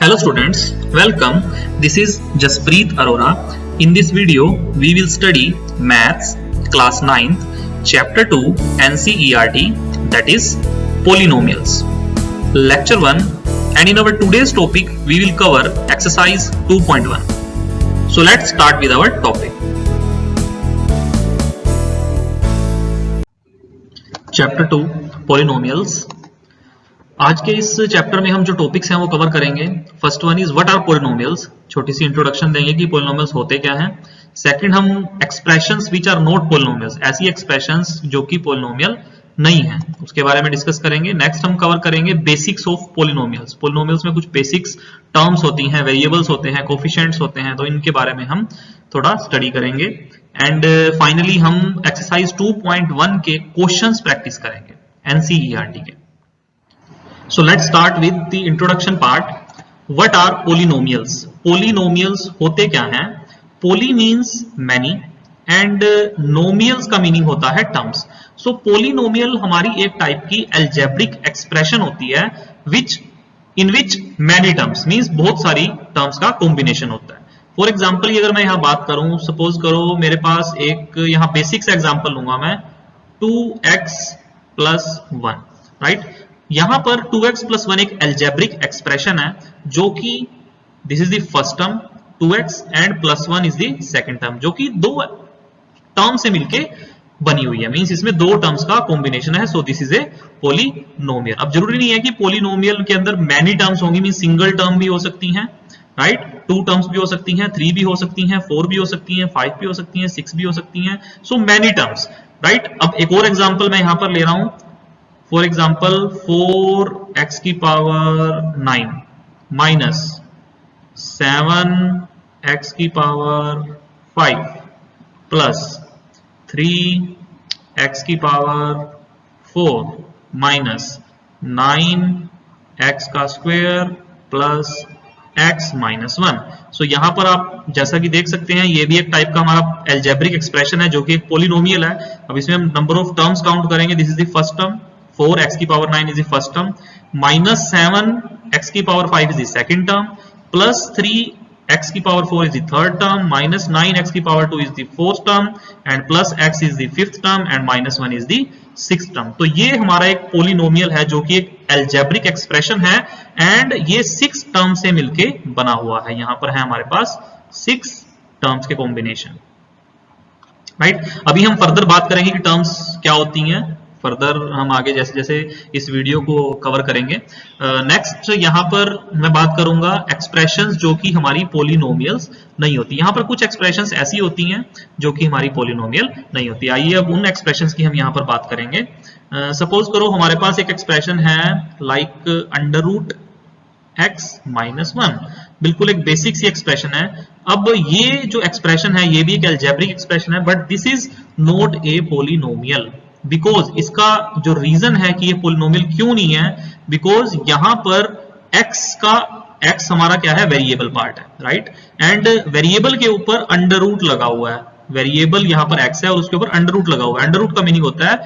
Hello students, welcome. This is Jaspreet Arora. In this video, we will study Maths Class 9th, Chapter 2 NCERT, that is Polynomials. Lecture 1, and in our today's topic, we will cover Exercise 2.1. So let's start with our topic. Chapter 2 Polynomials. आज के इस chapter में हम जो topics हैं वो cover करेंगे. First one is what are polynomials, छोटी सी इंट्रोडक्शन देंगे कि पॉलिनोमियल्स होते क्या हैं. सेकंड, हम expressions which are not polynomials, ऐसी एक्सप्रेशंस जो कि पॉलिनोमियल नहीं है, उसके बारे में डिस्कस करेंगे. नेक्स्ट हम कवर करेंगे बेसिक्स ऑफ पॉलिनोमियल्स. पॉलिनोमियल्स में कुछ बेसिक्स टर्म्स होती हैं, वेरिएबल्स होते हैं, कोफिशिएंट्स होते हैं, तो इनके बारे में हम थोड़ा स्टडी करेंगे. एंड फाइनली हम एक्सरसाइज 2.1 के क्वेश्चंस प्रैक्टिस करेंगे एनसीईआरटी के. So let's start with the introduction part. What are polynomials? Polynomials होते क्या हैं? Poly means many and nomials का meaning होता है terms. So polynomial हमारी एक टाइप की algebraic expression होती है in which many terms means बहुत सारी terms का combination होता है. For example, अगर मैं यहाँ बात करूँ, suppose करो मेरे पास एक यहाँ basics example लूंगा मैं, 2x plus 1, right? यहां पर 2x plus 1 एक algebraic expression है जो कि this is the first term, 2x and plus 1 is the second term, जो कि दो टर्म से मिलके बनी हुई है. मींस इसमें दो टर्म्स का कॉम्बिनेशन है. सो दिस इज ए पॉलिनोमियल. अब जरूरी नहीं है कि पॉलिनोमियल के अंदर मैनी टर्म्स होंगी, मींस सिंगल टर्म भी हो सकती हैं, राइट. 2 टर्म्स भी हो सकती हैं, 3 भी हो सकती हैं, 4 भी हो सकती हैं, 5 भी हो सकती हैं, 6 भी हो सकती हैं. So many terms, right. अब एक और एग्जांपल मैं यहां पर ले रहा हूं. फॉर एग्जाम्पल 4x की पावर 9 माइनस 7x की पावर 5 प्लस 3x की पावर 4 माइनस 9x का स्क्वायर प्लस x माइनस 1. सो यहां पर आप जैसा कि देख सकते हैं ये भी एक टाइप का हमारा एल्जेब्रिक एक्सप्रेशन है जो कि एक पॉलिनोमियल है. अब इसमें हम नंबर ऑफ टर्म्स काउंट करेंगे. This is the first term, 4x की power 9 is the first term, minus 7x की power 5 is the second term, plus 3x की power 4 is the third term, minus 9x की power 2 is the fourth term, and plus x is the fifth term, and minus 1 is the sixth term. तो ये हमारा एक polynomial है जो कि एक एल्जेब्रिक एक्सप्रेशन है एंड ये 6 टर्म से मिलके बना हुआ है. यहां पर है हमारे पास 6 टर्म्स के कॉम्बिनेशन, राइट. अभी हम फर्दर बात करेंगे कि टर्म्स क्या होती हैं. फर्दर हम आगे जैसे जैसे इस वीडियो को कवर करेंगे. नेक्स्ट यहाँ पर मैं बात करूंगा एक्सप्रेशंस जो कि हमारी पॉलिनोमियल्स नहीं होती. यहाँ पर कुछ एक्सप्रेशंस ऐसी होती हैं जो कि हमारी पॉलिनोमियल नहीं होती. आइए अब उन एक्सप्रेशंस की हम यहाँ पर बात करेंगे. सपोज करो हमारे पास एक एक्सप्रेशन है like under root x minus 1. बिल्कुल एक बेसिक सी एक्सप्रेशन है. अब ये जो एक्सप्रेशन है ये भी एक एल्जेब्रिक एक्सप्रेशन है, but this is not a polynomial. Because इसका जो रीजन है कि ये पॉलिनोमियल क्यों नहीं है, बिकॉज यहां पर x हमारा क्या है, वेरिएबल पार्ट है, राइट. एंड वेरिएबल के ऊपर अंडर रूट लगा हुआ है. वेरिएबल यहां पर x है और उसके ऊपर अंडर रूट लगा हुआ है. अंडर रूट का मीनिंग होता है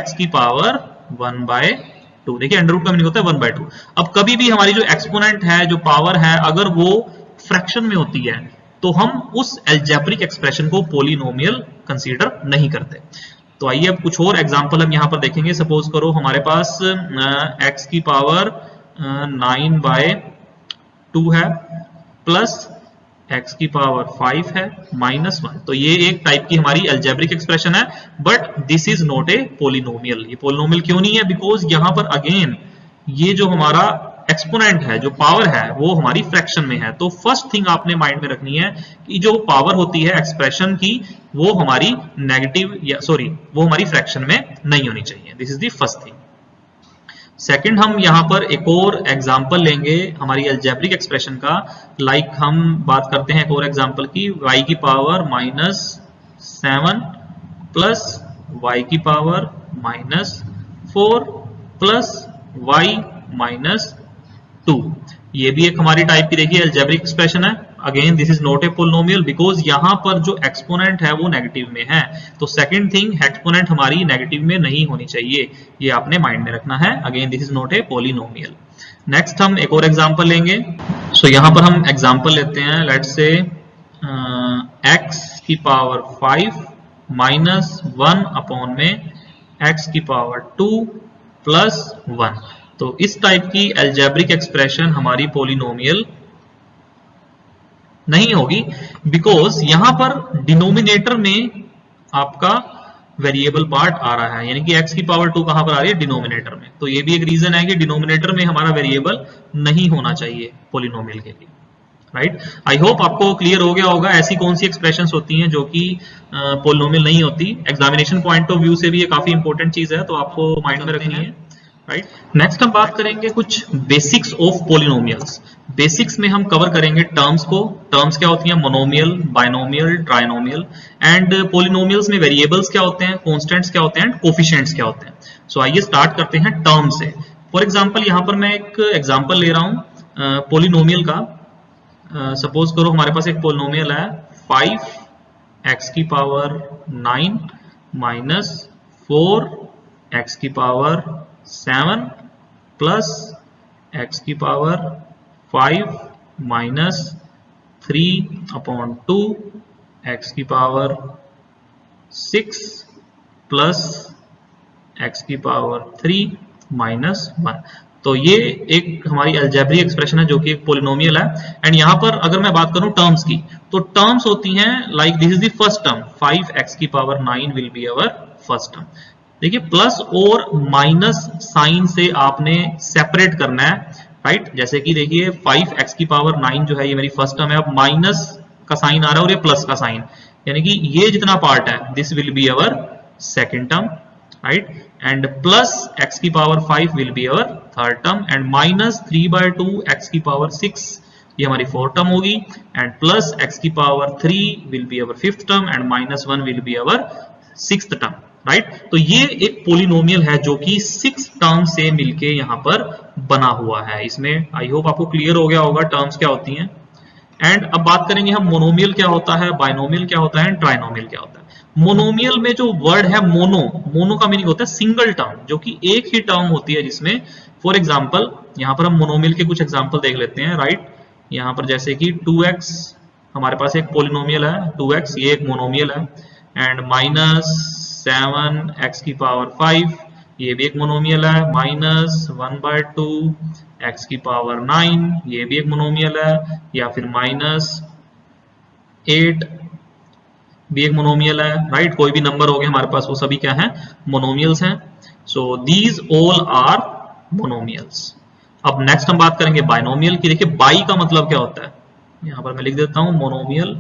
x की पावर 1/2. देखिए अंडर रूट का मीनिंग होता है 1/2. अब कभी भी हमारी जो एक्सपोनेंट है, जो पावर है, अगर वो फ्रैक्शन में होती है तो हम उस एल्जेब्रिक एक्सप्रेशन को पॉलिनोमियल कंसीडर नहीं करते. तो आइए अब कुछ और एग्जांपल हम यहां पर देखेंगे. सपोज करो हमारे पास x की पावर 9/2 है प्लस x की पावर 5 है माइनस 1. तो ये एक टाइप की हमारी एल्जेब्रिक एक्सप्रेशन है, but this is not a polynomial. ये पॉलिनोमियल क्यों नहीं है, बिकॉज यहां पर अगेन ये जो हमारा एक्सपोनेंट है, जो पावर है, वो हमारी फ्रैक्शन में है. तो फर्स्ट थिंग आपने माइंड में रखनी है कि जो पावर होती है एक्सप्रेशन की वो हमारी नेगेटिव वो हमारी फ्रैक्शन में नहीं होनी चाहिए. This is the first thing. Second, हम यहां पर एक और एग्जांपल लेंगे हमारी एल्जेब्रिक एक्सप्रेशन का. लाइक हम बात करते हैं एक और एग्जांपल की, y की पावर माइनस 7 प्लस y की power minus 4 plus y minus 2. ये भी एक हमारी टाइप की देखिए एल्जेब्रिक एक्सप्रेशन है. Again this is not a polynomial because यहां पर जो एक्सपोनेंट है वो नेगेटिव में है. तो सेकंड थिंग, एक्सपोनेंट हमारी नेगेटिव में नहीं होनी चाहिए, ये आपने माइंड में रखना है. Again this is not a polynomial. Next हम एक और एग्जांपल लेंगे. सो यहाँ पर हम एग्जांपल लेते हैं, लेट्स से x की पावर 5 माइनस 1 अपॉन में x की पावर 2 प्लस 1। तो इस टाइप की एल्जेब्रिक एक्सप्रेशन हमारी पोलिनोमियल नहीं होगी, बिकॉज यहां पर डिनोमिनेटर में आपका वेरिएबल पार्ट आ रहा है, यानी कि x की पावर 2 कहां पर आ रही है, डिनोमिनेटर में। तो ये भी एक रीजन है कि डिनोमिनेटर में हमारा वेरिएबल नहीं होना चाहिए पोलिनोमियल के लिए, राइट। आई होप आपको क्लियर हो गया होगा ऐसी कौन सी एक्सप्रेशंस होती हैं जो कि पोलिनोमियल नहीं होती। एग्जामिनेशन पॉइंट ऑफ व्यू से भी ये काफी इंपॉर्टेंट चीज है, तो आपको माइंड में रखनी है, राइट। नेक्स्ट हम बात करेंगे कुछ बेसिक्स ऑफ पोलिनोमियल्स। बेसिक्स में हम कवर करेंगे टर्म्स को। टर्म्स क्या होती हैं, monomial, binomial, trinomial. And polynomials में वेरिएबल्स क्या होते हैं, कॉन्स्टेंट्स क्या होते हैं, एंड कोफिशिएंट्स क्या होते हैं। सो आइए स्टार्ट करते हैं टर्म से। फॉर एग्जांपल यहाँ पर मैं एक एग्जांपल ले रहा हूँ पोलिनोमियल का। सपोज करो हमारे पास एक पोलिनोमियल है 5x की पावर 9 माइनस 4x की पावर 7 प्लस x की पावर 5 माइनस 3 अपॉन 2 x की पावर 6 प्लस x की पावर 3 माइनस 1। तो ये एक हमारी अलजेब्रिक एक्सप्रेशन है जो कि एक पोलिनोमियल है। एंड यहाँ पर अगर मैं बात करूं टर्म्स की, तो टर्म्स होती हैं like this is the first term, 5x की power 9 will be our first term. देखिए प्लस और माइनस साइन से आपने सेपरेट करना है, राइट। जैसे कि देखिए 5x की पावर 9 जो है ये मेरी फर्स्ट टर्म है, अब माइनस का साइन आ रहा है और ये प्लस का साइन, यानी कि ये जितना पार्ट है this will be our second term, right. And plus x की power 5 will be our third term, and minus 3/2 x की पावर 6 ये हमारी फोर्थ टर्म होगी, एंड प्लस x की power 3 will be our fifth term, and minus 1 will be our sixth term, right. तो ये एक polynomial है जो कि 6 टर्म से मिलके यहाँ पर बना हुआ है। इसमें आई होप आपको क्लियर हो गया होगा टर्म्स क्या होती हैं। एंड अब बात करेंगे हम मोनोमियल क्या होता है, बाइनोमियल क्या होता है, ट्राइनोमियल क्या होता है। मोनोमियल में जो वर्ड है मोनो का मीनिंग होता है सिंगल टर्म, जो कि एक ही टर्म होती है जिसमें, फॉर एग्जांपल यहाँ पर हम मोनोमियल के कुछ एग्जांपल देख लेते हैं, राइट। यहाँ पर जैसे कि 2x हमारे पास एक पोलिनोमियल है, 2x ये एक मोनोमियल है, एंड माइनस 7x की पावर 5 ये भी एक मोनोमियल है, माइनस 1/2 x की पावर 9 ये भी एक मोनोमियल है, या फिर माइनस 8 भी एक मोनोमियल है, राइट। कोई भी नंबर हो गया हमारे पास वो सभी क्या है, मोनोमियल्स हैं। So these all are monomials. अब नेक्स्ट हम बात करेंगे बाइनोमियल की। देखिए बाई का मतलब क्या होता है, यहाँ पर मैं लिख देता हूँ मोनोमियल,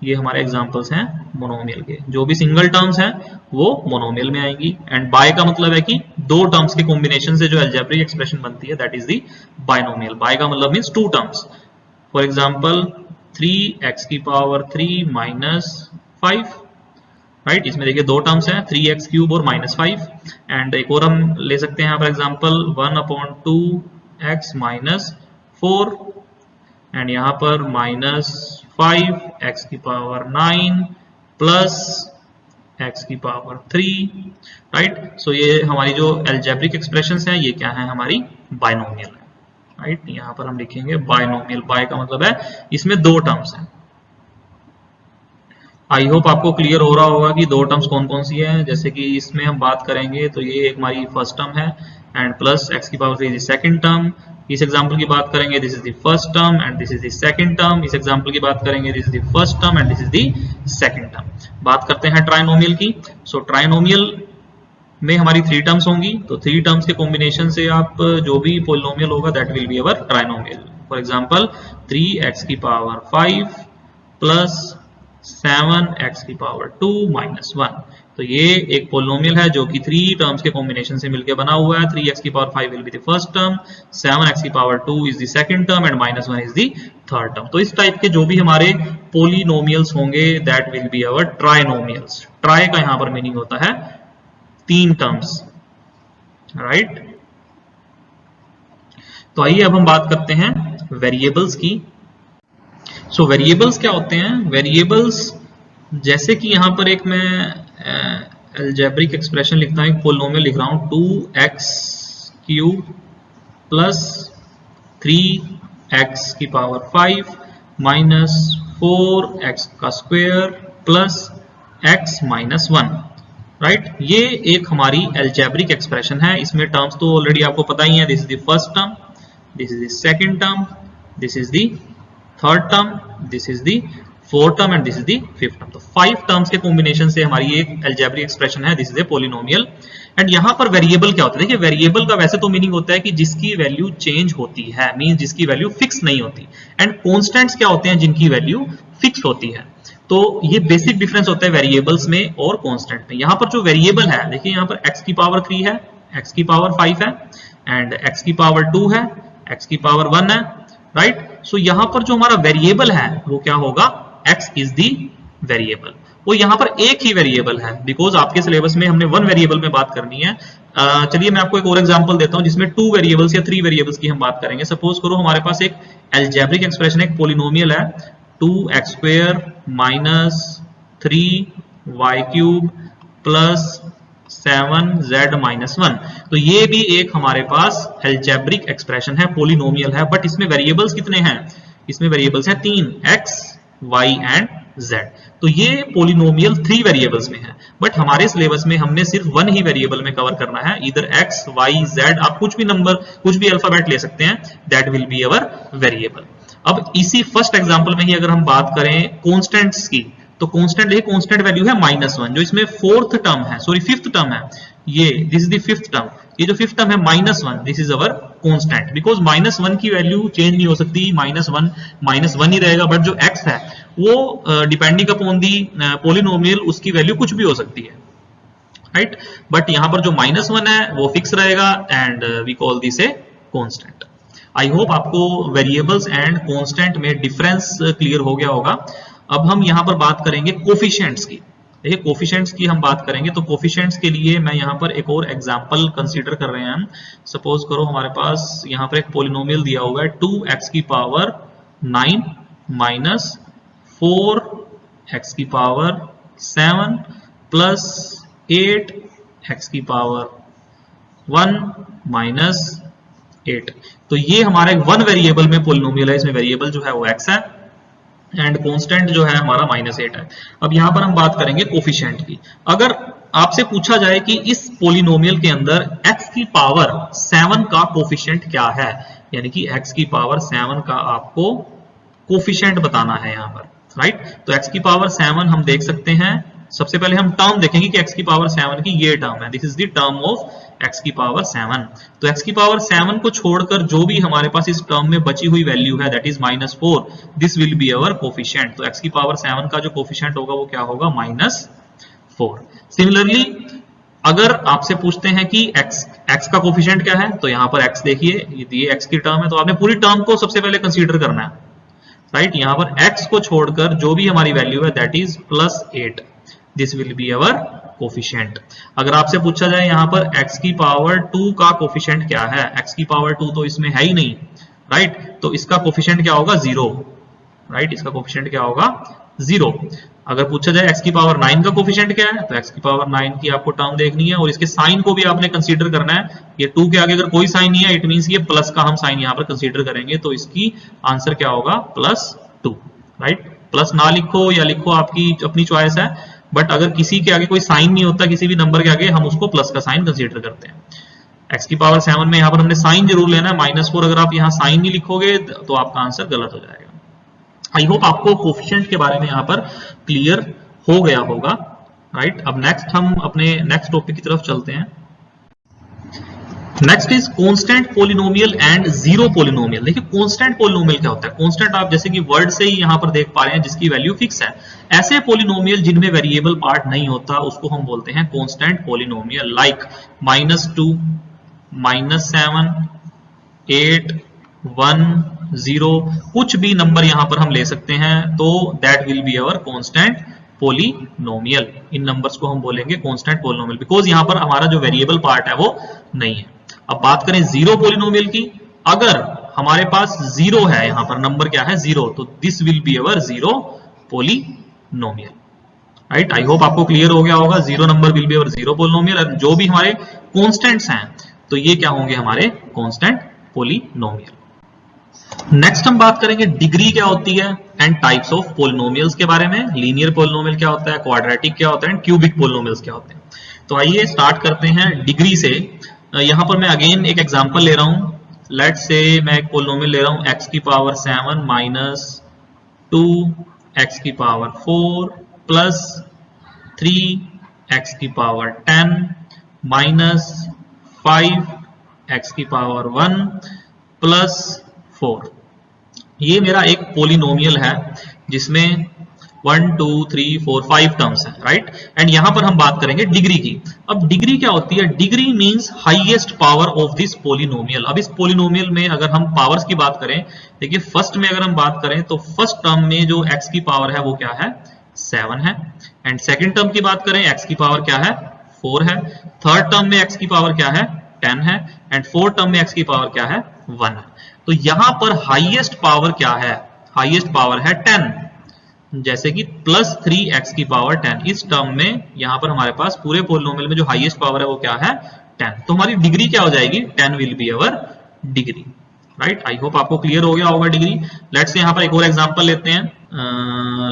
ये हमारे एग्जांपल्स हैं मोनोमियल के। जो भी सिंगल टर्म्स हैं वो मोनोमियल में आएंगी। एंड बाय का मतलब है कि दो टर्म्स के कॉम्बिनेशन से जो अलजेब्रिक एक्सप्रेशन बनती है that is the binomial. Bi का मतलब means two terms. For example 3x की पावर 3 माइनस 5, राइट। इसमें देखिए दो टर्म्स हैं 3x क्यूब और माइनस 5। एंड एक और हम ले सकते हैं यहाँ पर एग्जांपल 1/2x माइनस 4, एंड यहाँ पर माइनस 5x की पावर 9 प्लस x की पावर 3, राइट। सो ये हमारी जो अलजेब्रिक एक्सप्रेशंस हैं ये क्या है, हमारी बाइनोमियल है, राइट। यहाँ पर हम लिखेंगे बाइनोमियल। बाय का मतलब है इसमें दो टर्म्स हैं। आई होप आपको क्लियर हो रहा होगा कि दो टर्म्स कौन कौन सी है। जैसे कि इसमें हम बात करेंगे तो ये एक हमारी फर्स्ट टर्म है, एंड प्लस x की पावर 3 इज सेकंड टर्म। इस एग्जांपल की बात करेंगे this is the first term and this is the second term. इस एग्जांपल की बात करेंगे this is the first term and this is the second term. बात करते हैं ट्राइनोमियल की। सो ट्राइनोमियल में हमारी 3 टर्म्स होंगी, तो 3 टर्म्स के कॉम्बिनेशन से आप जो भी पोलिनोमियल होगा that will be our trinomial. For example 3x की पावर 5 प्लस 7x की पावर 2 माइनस 1। तो ये एक पोलिनोमियल है जो कि 3 टर्म्स के कॉम्बिनेशन से मिलकर बना हुआ है। 3x की power 5 will be the first term, 7x की power 2 is the second term, and minus 1 is the third term. तो इस टाइप के जो भी हमारे पोलिनोमियल्स होंगे that will be our trinomials. Try का यहाँ पर मीनिंग होता है 3 टर्म्स, राइट। तो आइए अब हम बात करते हैं वेरिएबल्स की। सो वेरिएबल्स क्या होते हैं, वेरिएबल्स जैसे कि यहां पर एक मैं अलजेब्रिक एक्सप्रेशन लिखता हूं, एक पोलिनोमियल लिख रहा हूं 2x क्यूब प्लस एक्स की पावर 5 माइनस 4x का square plus x minus 1, right. ये एक हमारी एल्जेब्रिक एक्सप्रेशन है। इसमें टर्म्स तो ऑलरेडी आपको पता ही है। This is the first term, this is the second term, this is the third term, this is the fourth term and this is the fifth term. तो 5 टर्म्स के combination से हमारी एक एल्जेब्रिक एक्सप्रेशन है। This is a polynomial. And यहाँ पर variable क्या होता है? देखिए वेरिएबल का वैसे तो मीनिंग होता है कि जिसकी वैल्यू चेंज होती है, मींस जिसकी वैल्यू फिक्स नहीं होती। एंड कॉन्स्टेंट्स क्या होते हैं? जिनकी वैल्यू फिक्स होती है। तो ये बेसिक डिफरेंस होता है वेरिएबल्स में और कांस्टेंट में। यहाँ पर जो वेरिएबल है, देखिए यहाँ पर x की पावर 3 है, x की पावर 5 है एंड x की पावर 2 है, x की पावर 1 है, राइट। सो यहाँ पर जो हमारा वेरिएबल है वो क्या होगा? x is the variable. वो यहाँ पर एक ही वेरिएबल है, बिकॉज आपके सिलेबस में हमने 1 वेरिएबल में बात करनी है। चलिए मैं आपको एक और एग्जांपल देता हूँ जिसमें 2 वेरिएबल्स या 3 वेरिएबल्स की हम बात करेंगे। सपोज करो हमारे पास एक एल्जेब्रिक एक्सप्रेशन, एक पॉलिनोमियल है 2x² minus 3y cube plus 7z minus 1। तो ये भी एक हमारे पास एल्जेब्रिक एक्सप्रेशन है, पॉलिनोमियल है, बट इसमें वेरिएबल्स कितने हैं? इसमें वेरिएबल्स हैं 3, x, y एंड z। तो ये पॉलिनोमियल 3 वेरिएबल्स में है, बट हमारे सिलेबस में हमने सिर्फ 1 ही वेरिएबल में कवर करना है। इधर x, y, z, आप कुछ भी नंबर, कुछ भी अल्फाबेट ले सकते हैं, that will be our variable. अब इसी फर्स्ट एग्जांपल में ही अगर हम बात करें कांस्टेंट्स की, तो कांस्टेंट, ये कांस्टेंट वैल्यू है -1, जो इसमें फोर्थ टर्म है, सॉरी फिफ्थ टर्म है, ये this is the fifth term. ये जो फिफ्थ टर्म है -1, this is our constant, because -1 की वैल्यू चेंज नहीं हो सकती, -1 ही रहेगा। बट जो x है वो डिपेंडिंग अपॉन दी पॉलिनोमियल, उसकी वैल्यू कुछ भी हो सकती है, राइट। बट यहाँ पर जो -1 है वो फिक्स रहेगा and we call this a constant. I hope आपको वेरिएबल्स एंड कांस्टेंट में डिफरेंस क्लियर हो गया होगा। अब हम यहाँ पर बात करेंगे कोफिशिएंट्स की। देखिए कोफिशिएंट्स की हम बात करेंगे, तो कोफिशिएंट्स के लिए मैं यहाँ पर एक और एग्जांपल कंसीडर कर रहे हैं हम। सपोज करो हमारे पास यहाँ पर एक पॉलिनोमियल दिया हुआ है 2x की पावर 9 माइनस 4x की पावर 7 प्लस 8x की पावर 1 माइनस 8। तो ये हमारा एक 1 वेरिएबल में पॉलिनोमियल है, इसमें वेरिएबल जो है वो x है एंड कांस्टेंट जो है हमारा -8 है। अब यहां पर हम बात करेंगे कोफिशिएंट की। अगर आपसे पूछा जाए कि इस पॉलिनोमियल के अंदर x की पावर 7 का कोफिशिएंट क्या है, यानी कि x की पावर 7 का आपको कोफिशिएंट बताना है यहां पर, राइट। तो x की पावर 7 हम देख सकते हैं। सबसे पहले हम टर्म देखेंगे कि x की पावर 7 की ये टर्म है, this is the term of x की पावर 7। तो x की पावर 7 को छोड़कर जो भी हमारे पास इस टर्म में बची हुई वैल्यू है, that is -4, this will be our coefficient. तो x की पावर 7 का जो कोफिशिएंट होगा वो क्या होगा? -4। सिमिलरली अगर आपसे पूछते हैं कि x का कोफिशिएंट क्या है, तो यहाँ पर x देखिए, ये x की टर्म है, तो आपने पूरी टर्म को सबसे पहले कंसीडर करना है, राइट। यहाँ पर x को छोड़कर जो भी हमारी वैल्यू है that is +8, this will be our coefficient. अगर आपसे पूछा जाए यहाँ पर x की पावर 2 का कोफिशिएंट क्या है, x की पावर 2 तो इसमें है ही नहीं, राइट। तो इसका कोफिशिएंट क्या होगा? 0, राइट। इसका कोफिशिएंट क्या होगा? 0। अगर पूछा जाए x की पावर 9 का कोफिशिएंट क्या है, तो x की पावर 9 की आपको टर्म देखनी है और इसके साइन को भी आपने कंसीडर करना है। ये 2 के आगे अगर कोई साइन नहीं है, इट मींस ये प्लस का हम साइन यहाँ पर कंसीडर करेंगे, तो इसकी आंसर क्या होगा? +2, राइट। प्लस ना लिखो या लिखो, आपकी अपनी चॉइस है, बट अगर किसी के आगे कोई साइन नहीं होता, किसी भी नंबर के आगे, हम उसको प्लस का साइन कंसीडर करते हैं। x की पावर 7 में यहाँ पर हमने साइन जरूर लेना है, -4। अगर आप यहाँ साइन नहीं लिखोगे तो आपका आंसर गलत हो जाएगा। आई होप आपको कोफिशिएंट के बारे में यहाँ पर क्लियर हो गया होगा, राइट। अब नेक्स्ट हम अपने नेक्स्ट टॉपिक की तरफ चलते हैं। Next is constant polynomial and zero polynomial. देखिए कांस्टेंट पॉलिनोमियल क्या होता है? कांस्टेंट आप जैसे कि वर्ड से ही यहाँ पर देख पा रहे हैं, जिसकी वैल्यू फिक्स है। ऐसे पॉलिनोमियल जिनमें वेरिएबल पार्ट नहीं होता उसको हम बोलते हैं कांस्टेंट पॉलिनोमियल, लाइक -2, -7, 8, 1, 0, कुछ भी नंबर यहाँ पर हम ले सकते हैं, तो that will be our constant polynomial. In numbers को हम बोलेंगे कांस्टेंट पॉलिनोमियल, बिकॉज यहाँ पर हमारा जो वेरिएबल पार्ट है वो नहीं है। अब बात करें जीरो पॉलिनोमियल की। अगर हमारे पास 0 है, यहाँ पर नंबर क्या है? 0, तो this will be our zero polynomial, right. I hope आपको क्लियर हो गया होगा। 0 number will be our zero polynomial. जो भी हमारे कांस्टेंट्स हैं तो ये क्या होंगे? हमारे कांस्टेंट पॉलिनोमियल। नेक्स्ट हम बात करेंगे डिग्री क्या होती है एंड टाइप्स ऑफ पोलिनोमियल्स के बारे में। लीनियर पोलिनोमियल क्या होता है, क्वाड्रेटिक क्या होता है एंड क्यूबिक पोलिनोमियल्स क्या होते हैं। तो आइए स्टार्ट करते हैं डिग्री से। यहां पर मैं अगेन एक एग्जांपल ले रहा हूं। लेट्स से मैं एक पोलिनोमियल ले रहा हूं x की पावर 7 माइनस 2 x की पावर 4 प्लस 3 x की पावर 10 माइनस 5 x की पावर 1 प्लस 4। ये मेरा एक पोलिनोमियल है जिसमें 1 2 3 4 5 टर्म्स हैं, राइट। एंड यहां पर हम बात करेंगे डिग्री की। अब डिग्री क्या होती है? Degree means highest power of this polynomial. अब इस पोलिनोमियल में अगर हम पावर्स की बात करें, देखिए फर्स्ट में अगर हम बात करें तो फर्स्ट टर्म में जो x की पावर है वो क्या है, 7 है। एंड सेकेंड टर्म की बात करें, x की पावर क्या है, 4 है। थर्ड टर्म में x की पावर क्या है, 10 है। एंड फोर्थ टर्म में x की पावर क्या है, 1 है। तो यहां पर हाईएस्ट पावर क्या है, हाईएस्ट पावर है 10, जैसे कि प्लस 3x की पावर 10। इस टर्म में यहां पर हमारे पास पूरे पोलिनोमियल में जो हाईएस्ट पावर है वो क्या है, 10। तो हमारी डिग्री क्या हो जाएगी, 10 will be our degree, right. I hope आपको क्लियर हो गया होगा डिग्री। लेट्स से यहां पर एक और एग्जांपल लेते हैं।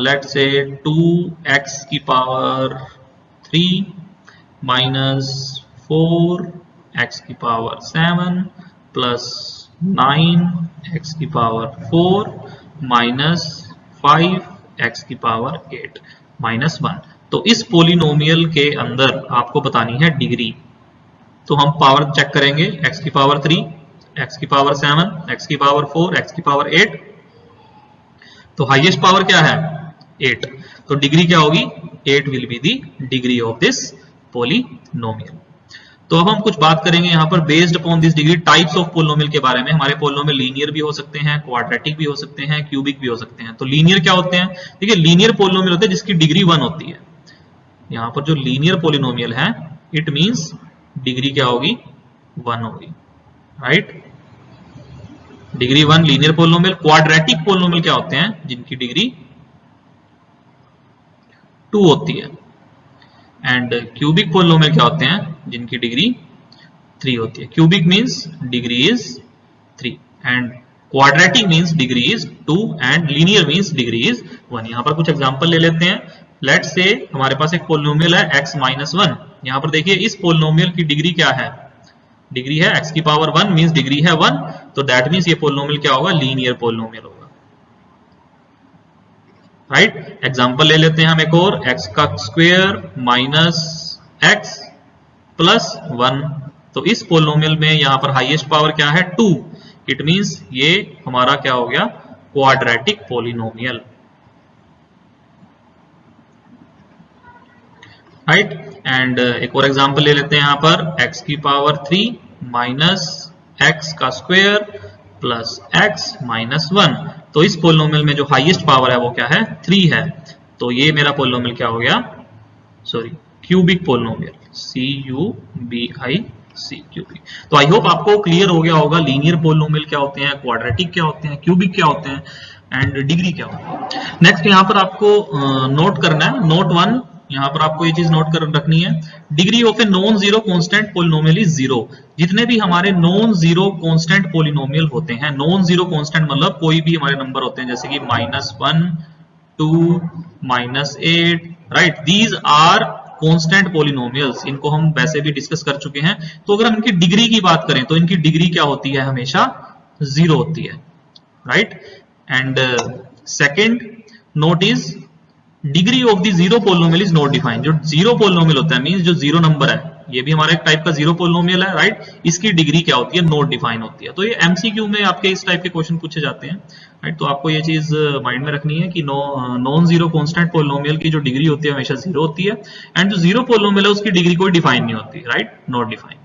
लेट्स से 2x की पावर 3 माइनस 4x की पावर 7 प्लस 9x की पावर 4 माइनस 5x की पावर 8 माइनस 1। तो इस पोलिनोमियल के अंदर आपको बतानी है डिग्री। तो हम पावर चेक करेंगे, x की पावर 3, x की पावर 7, x की पावर 4, x की पावर 8। तो हाईएस्ट पावर क्या है, 8। तो डिग्री क्या होगी, 8 will be the degree of this polynomial. तो अब हम कुछ बात करेंगे यहाँ पर based upon this degree types of polynomial के बारे में। हमारे पोलिनोमियल लीनियर भी हो सकते हैं, क्वाड्रेटिक भी हो सकते हैं, क्यूबिक भी हो सकते हैं। तो लीनियर क्या होते हैं, देखिए लीनियर पोलिनोमियल होते हैं जिसकी डिग्री 1 होती है। यहाँ पर जो लीनियर पोलिनोमियल है, इट मींस डिग्री क्या होगी, 1 होगी, right. Degree 1 linear polynomial. Quadratic polynomial क्या होते हैं, जिनकी डिग्री 2 होती है। एंड क्यूबिक पोलिनोमियल क्या होते हैं, जिनकी डिग्री 3 होती है। Cubic means degree is 3 and quadratic means degree is 2 and linear means degree is 1। यहां पर कुछ एग्जांपल ले लेते हैं। लेट्स से हमारे पास एक पोलिनोमियल है x माइनस 1। यहां पर देखिए इस पोलिनोमियल की डिग्री क्या है, डिग्री है x की पावर 1 मींस डिग्री है 1। तो दैट मींस ये पोलिनोमियल क्या होगा, लीनियर पोलिनोमियल होगा, राइट। एग्जांपल ले लेते हैं हम एक और, x का स्क्वायर माइनस x प्लस 1। तो इस पोलिनोमियल में यहां पर हाईएस्ट पावर क्या है, 2। इट मींस ये हमारा क्या हो गया, क्वाड्रेटिक पोलिनोमियल, राइट। एंड एक और एग्जांपल ले लेते हैं यहां पर, x की पावर 3 माइनस x का स्क्वायर प्लस x माइनस 1। तो इस पोलिनोमियल में जो हाईएस्ट पावर है वो क्या है, 3 है। तो ये मेरा पोलिनोमियल क्या हो गया, sorry cubic polynomial, CUBIC cubic. तो आई होप आपको क्लियर हो गया होगा लीनियर पोलिनोमियल क्या होते हैं, क्वाड्रेटिक क्या होते हैं, क्यूबिक क्या होते हैं एंड डिग्री क्या होती है। नेक्स्ट यहाँ पर आपको नोट करना है, नोट 1। यहाँ पर आपको ये चीज नोट कर रखनी है, degree of a non zero constant polynomial is 0। जितने भी हमारे नॉन जीरो कांस्टेंट पोलिनोमियल होते हैं, नॉन जीरो कांस्टेंट मतलब कोई भी हमारे नंबर होते हैं जैसे कि -1 2 -8, right. These are constant polynomials, इनको हम वैसे भी डिस्कस कर चुके हैं। तो अगर हम इनकी डिग्री की बात करें तो इनकी डिग्री क्या होती है, हमेशा 0 होती है, right. And second note is degree of the zero polynomial is not defined. जो जीरो पोलिनोमियल होता है मींस जो जीरो नंबर है, ये भी हमारा एक टाइप का जीरो पोलिनोमियल है, राइट। इसकी डिग्री क्या होती है, नॉट डिफाइन होती है। तो ये एमसीक्यू में आपके इस टाइप के क्वेश्चन पूछे जाते हैं, राइट। तो आपको ये चीज माइंड में रखनी है कि नॉन जीरो कांस्टेंट पोलिनोमियल की जो डिग्री होती है हमेशा 0 होती है। एंड जो जीरो पोलिनोमियल है उसकी डिग्री कोई डिफाइन नहीं होती, right, not define.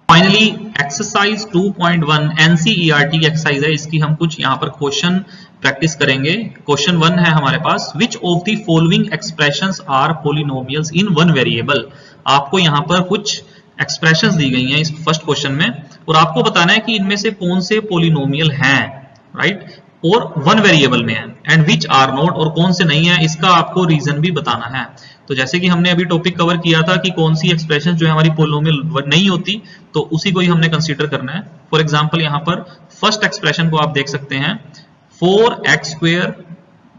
Finally exercise 2.1 NCERT exercise है, इसकी हम कुछ यहाँ पर क्वेश्चन प्रैक्टिस करेंगे। क्वेश्चन 1 है हमारे पास, which of the following expressions are polynomials in one variable. आपको यहाँ पर कुछ एक्सप्रेशंस दी गई हैं इस फर्स्ट क्वेश्चन में और आपको बताना है कि इनमें से कौन से पोलिनोमियल हैं, राइट, और वन वेरिएबल में है। एंड विच आर नॉट, और कौन से नहीं है, इसका आपको रीजन भी बताना है। तो जैसे कि हमने अभी टॉपिक कवर किया था कि कौन सी एक्सप्रेशन जो है हमारी पोलिनोमियल नहीं होती, तो उसी को ही हमने कंसीडर करना है। फॉर एग्जाम्पल यहाँ पर फर्स्ट एक्सप्रेशन को आप देख सकते हैं 4x²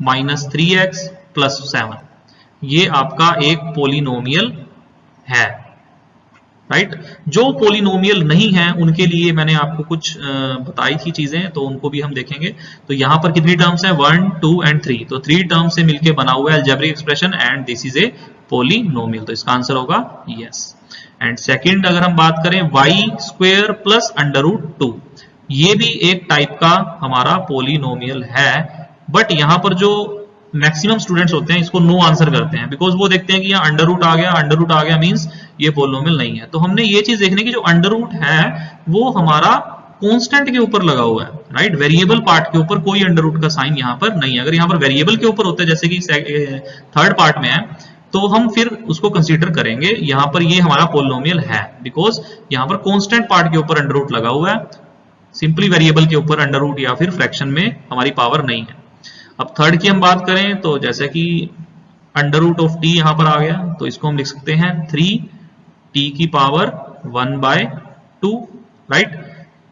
माइनस 3x प्लस 7, ये आपका एक पोलिनोमियल है, राइट। जो पोलिनोमियल नहीं है उनके लिए मैंने आपको कुछ बताई थी चीजें, तो उनको भी हम देखेंगे। तो यहां पर कितनी टर्म्स हैं, 1 2 एंड 3, तो 3 टर्म्स से मिलके बना हुआ है algebraic expression and this is a polynomial, तो इसका आंसर होगा यस। एंड सेकंड अगर हम बात करें y² प्लस √2, ये भी एक टाइप का हमारा पोलिनोमियल है, बट यहां पर जो मैक्सिमम स्टूडेंट्स होते हैं इसको नो आंसर करते हैं, बिकॉज वो देखते हैं कि यहाँ अंडर रूट आ गया मींस ये पोलिनोमियल नहीं है। तो हमने ये चीज देखनी कि जो अंडर रूट है वो हमारा कांस्टेंट के ऊपर लगा हुआ है, राइट, वेरिएबल पार्ट के ऊपर कोई अंडर रूट का साइन यहाँ पर नहीं है। अगर यहाँ पर वेरिएबल के ऊपर होता है जैसे कि थर्ड पार्ट में है, तो हम फिर उसको कंसीडर करेंगे। यहाँ पर ये हमारा पोलिनोमियल है बिकॉज यहाँ पर कांस्टेंट पार्ट के ऊपर अंडर रूट लगा हुआ है, सिंपली वेरिएबल के ऊपर अंडर रूट या फिर फ्रैक्शन में हमारी पावर नहीं है। अब थर्ड की हम बात करें तो जैसे कि अंडर रूट ऑफ टी यहां पर आ गया, तो इसको हम लिख सकते हैं 3t की पावर 1/2, राइट।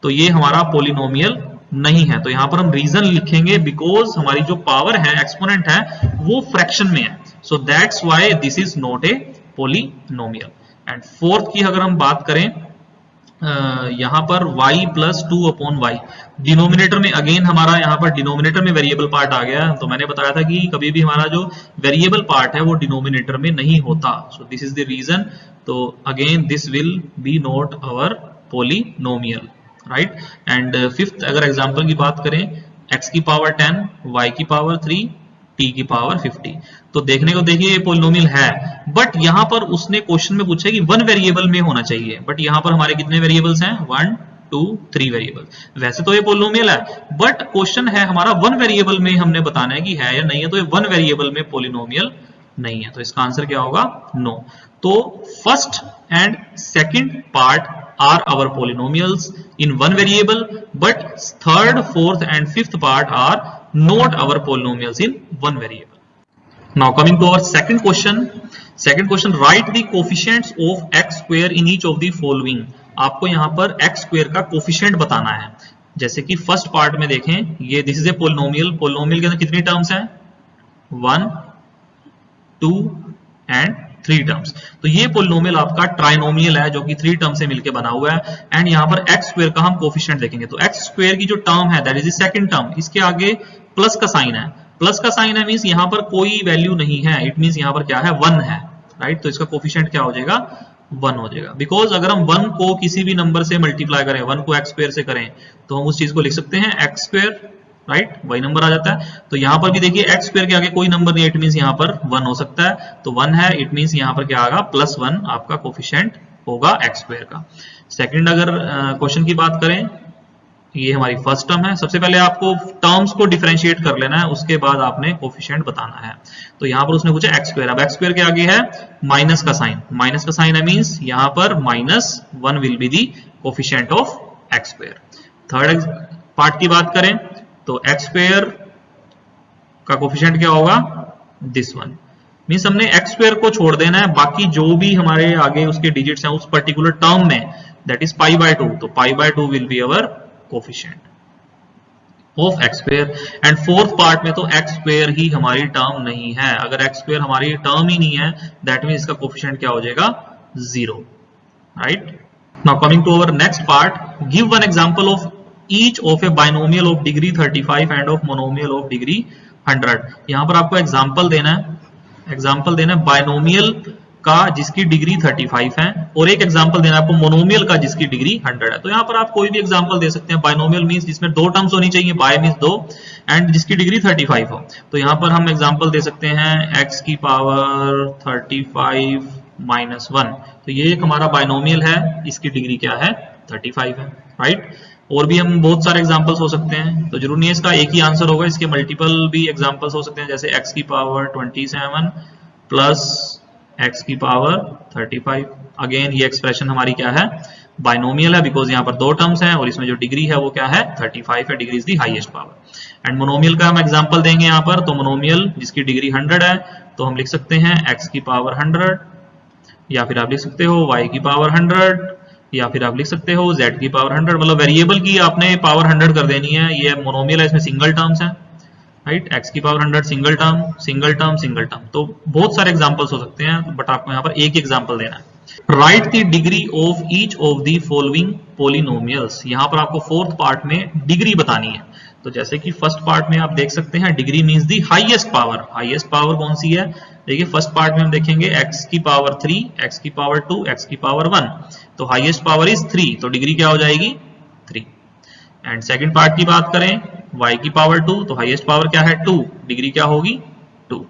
तो ये हमारा पोलिनोमियल नहीं है। तो यहां पर हम रीजन लिखेंगे बिकॉज हमारी जो पावर है, एक्सपोनेंट है, वो फ्रैक्शन में है, so that's why this is not a polynomial. And fourth की अगर हम बात करें यहां पर y प्लस 2/y, डिनोमिनेटर में अगेन हमारा यहाँ पर डिनोमिनेटर में वेरिएबल पार्ट आ गया। तो मैंने बताया था कि कभी भी हमारा जो वेरिएबल पार्ट है वो डिनोमिनेटर में नहीं होता, so this is the reason. तो again this will be not our polynomial, right. And fifth अगर एग्जांपल की बात करें, x की पावर 10, y की पावर 3, t की पावर 50, तो देखने को देखिए ये पोलिनोमियल है, बट यहां पर उसने क्वेश्चन में पूछा कि 1 वेरिएबल में होना चाहिए, बट यहां पर हमारे कितने वेरिएबल्स हैं, 1 2 3 वेरिएबल। वैसे तो ये पोलिनोमियल है, बट क्वेश्चन है हमारा 1 वेरिएबल में हमने बताना है कि है या नहीं है, तो ये 1 वेरिएबल में पोलिनोमियल नहीं है, तो इसका आंसर क्या होगा, नो। तो first and second part are our polynomials in one variable, but third, fourth and fifth part are not our polynomials in one variable. Now coming to our second question. Second question, write the coefficients of x square in each of the following. आपको यहाँ पर x square का coefficient बताना है। जैसे कि first part में देखें, ये this is a polynomial, polynomial के अंदर कितनी टर्म्स हैं, 1 2 एंड 3 टर्म्स। तो ये पोलिनोमियल आपका ट्राइनोमियल है जो कि 3 टर्म से मिलकर बना हुआ है। एंड यहाँ पर x स्क्वायर का हम कोफिशिएंट देखेंगे, तो x स्क्वायर की जो टर्म है that is the second term, इसके आगे प्लस का साइन है, प्लस का साइन है मींस यहाँ पर कोई वैल्यू नहीं है, इट मींस यहाँ पर क्या है, 1 है, राइट। तो इसका कोफिशिएंट क्या हो जाएगा, 1 हो जाएगा, बिकॉज अगर हम 1 को किसी भी नंबर से मल्टीप्लाई करें, 1 को x स्क्वायर से करें, तो हम उस चीज को लिख सकते हैं x स्क्वायर, राइट, वही नंबर आ जाता है। तो यहां पर भी देखिए x स्क्वायर के आगे कोई नंबर नहीं है, इट मींस यहां पर 1 हो सकता है, तो 1 है, इट मींस यहां पर क्या आएगा, +1 आपका कोफिशिएंट होगा x स्क्वायर का। सेकंड अगर क्वेश्चन की बात करें, ये हमारी फर्स्ट टर्म है। सबसे पहले आपको टर्म्स को डिफरेंशिएट कर लेना है, उसके बाद आपने कोफिशिएंट बताना है। तो यहां पर उसने पूछा x स्क्वायर, अब x स्क्वायर के आगे है माइनस का साइन, माइनस का साइन है मींस यहां पर -1 will be the coefficient of x square. Third part की बात करें तो x स्क्वायर का कोफिशिएंट क्या होगा, दिस वन, मींस हमने x स्क्वायर को छोड़ देना है, बाकी जो भी हमारे आगे उसके डिजिट्स हैं उस पर्टिकुलर टर्म में, दैट इज π/2, तो π/2 will be our coefficient of x square. And fourth part में तो x स्क्वायर ही हमारी टर्म नहीं है, अगर x स्क्वायर हमारी टर्म ही नहीं है दैट मींस इसका कोफिशिएंट क्या हो जाएगा, 0, right. Now coming to our next part, give one example of each of a binomial of degree 35 and of monomial of degree 100। यहां पर आपको एग्जांपल देना है बाइनोमियल का जिसकी डिग्री 35 है, और एक एग्जांपल देना है आपको मोनोमियल का जिसकी डिग्री 100 है। तो यहां पर आप कोई भी एग्जांपल दे सकते हैं। बाइनोमियल मींस जिसमें 2 टर्म्स होनी चाहिए, बाय मींस 2, एंड जिसकी डिग्री 35 हो। तो यहां पर हम एग्जांपल दे सकते हैं x की पावर 35 -1, तो ये एक हमारा बाइनोमियल है, इसकी डिग्री क्या है, 35 है, राइट। और भी हम बहुत सारे एग्जांपल्स हो सकते हैं, तो जरूर नहीं है इसका एक ही आंसर होगा, इसके मल्टीपल भी एग्जांपल्स हो सकते हैं, जैसे x की पावर 27 प्लस x की पावर 35। अगेन ये एक्सप्रेशन हमारी क्या है, बाइनोमियल है, बिकॉज यहाँ पर 2 टर्म्स हैं और इसमें जो डिग्री है वो क्या है, 35 है, degree is the highest power. And monomial का हम एग्जांपल देंगे यहाँ पर, तो मोनोमियल जिसकी डिग्री 100 है, तो हम लिख सकते हैं x की पावर 100, या फिर आप लिख सकते हो y की पावर 100 या फिर आप लिख सकते हो z की पावर 100, मतलब वेरिएबल की आपने पावर 100 कर देनी है। ये मोनोमियल है, इसमें सिंगल टर्म्स हैं, राइट। x की power 100 single term single term single term, तो बहुत सारे एग्जांपल्स हो सकते हैं, बट आपको यहाँ पर एक एग्जांपल देना है। Right the degree of each of the following polynomials. यहाँ पर आपको फोर्थ पार्ट में डिग्री बतानी है। तो जैसे कि फर्स्ट पार्ट में आप देख सकते हैं degree means the highest power. Highest power कौन सी है? देखिए फर्स्ट पार्ट में हम देखेंगे x की पावर 3, x की पावर 2, x की पावर 1, तो हाईएस्ट पावर इज 3, तो डिग्री क्या हो जाएगी? 3। एंड सेकंड पार्ट की बात करें y की पावर 2, तो हाईएस्ट पावर क्या है? 2, डिग्री क्या होगी? 2।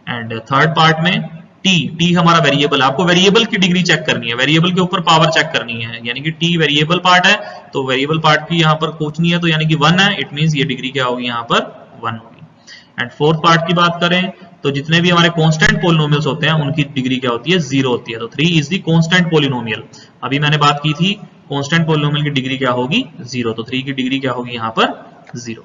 एंड थर्ड पार्ट में t हमारा वेरिएबल, आपको वेरिएबल की डिग्री चेक करनी है, वेरिएबल के ऊपर पावर चेक करनी है, यानी कि t वेरिएबल पार्ट है, तो वेरिएबल पार्ट की यहाँ पर पूछनी है, तो यानी कि 1 है, इट मींस ये डिग्री क्या होगी? यहाँ पर 1 होगी। एंड फोर्थ पार्ट की बात करें तो जितने भी हमारे कांस्टेंट पोलिनोमियल्स होते हैं उनकी डिग्री क्या होती है? 0 होती है। तो 3 इज द कांस्टेंट पोलिनोमियल। अभी मैंने बात की थी कांस्टेंट पोलिनोमियल की डिग्री क्या होगी? 0, तो 3 की डिग्री क्या होगी यहाँ पर? 0।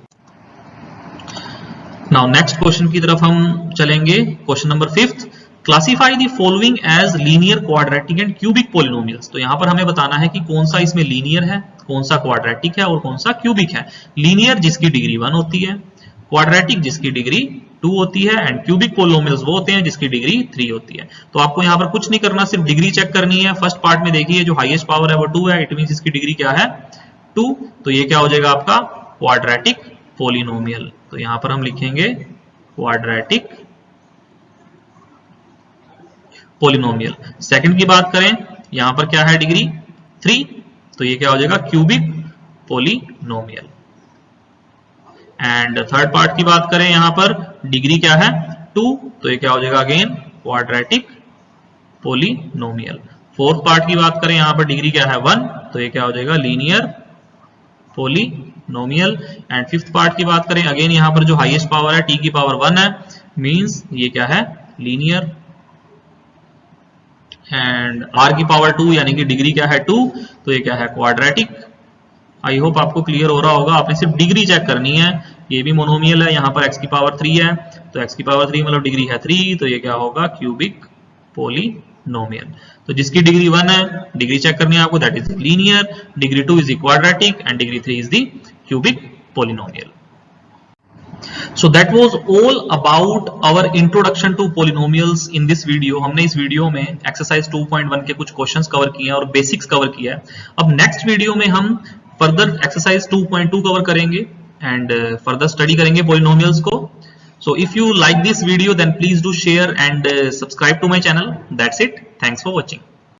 नाउ नेक्स्ट क्वेश्चन की तरफ हम चलेंगे। Question number 5th, classify the following as linear, quadratic and cubic polynomials. तो यहाँ पर हमें बताना है कि कौन सा इसमें लीनियर है, कौन सा क्वाड्रेटिक है और कौन सा क्यूबिक है। लीनियर जिसकी डिग्री 1 होती है, क्वाड्रेटिक जिसकी डिग्री 2 होती है, एंड क्यूबिक पोलिनोमियल्स वो होते हैं जिसकी डिग्री 3 होती है। तो आपको यहाँ पर कुछ नहीं करना, सिर्फ डिग्री चेक करनी है। फर्स्ट पार्ट में देखिए जो हाईएस्ट पावर है वो 2 है, इट मींस इसकी डिग्री क्या है? 2, तो ये क्या हो जाएगा आपका? Quadratic polynomial. तो यहाँ पर हम लिखेंगे क्वाड्रेटिक पोलिनोमियल। सेकंड की बात करें, यहां पर क्या है? डिग्री 3, तो ये क्या हो जाएगा? Cubic polynomial. And third part की बात करें, यहां पर डिग्री क्या है? 2, तो ये क्या हो जाएगा? Again quadratic polynomial. Fourth part की बात करें, यहां पर डिग्री क्या है? 1, तो ये क्या हो जाएगा? Linear polynomial. And fifth part की बात करें, अगेन यहां पर जो हाईएस्ट पावर है t की पावर 1 है, मींस ये क्या है? लीनियर। एंड r की पावर 2 यानी कि डिग्री क्या है? 2, तो ये क्या है? क्वाड्रेटिक। आई होप आपको क्लियर हो रहा होगा, आपने सिर्फ डिग्री चेक करनी है। ये भी मोनोमियल है, यहाँ पर x की पावर 3 है, तो x की पावर 3 मतलब डिग्री है 3, तो ये क्या होगा? Cubic polynomial. तो जिसकी डिग्री 1 है, डिग्री चेक करनी है आपको, that is linear, degree 2 is the quadratic and degree 3 is the cubic polynomial. So that was all about our introduction to polynomials in this video। हमने इस वीडियो में exercise 2.1 के कुछ क्वेश्चंस कवर किए हैं और बेसिक्स कवर किया है। अब नेक्स्ट वीडियो में हम फर्दर एक्सरसाइज 2.2 कवर करेंगे एंड फर्दर स्टडी करेंगे पोलिनोमियल्स को। So if you like this video then please do share and subscribe to my channel. That's it. Thanks for watching.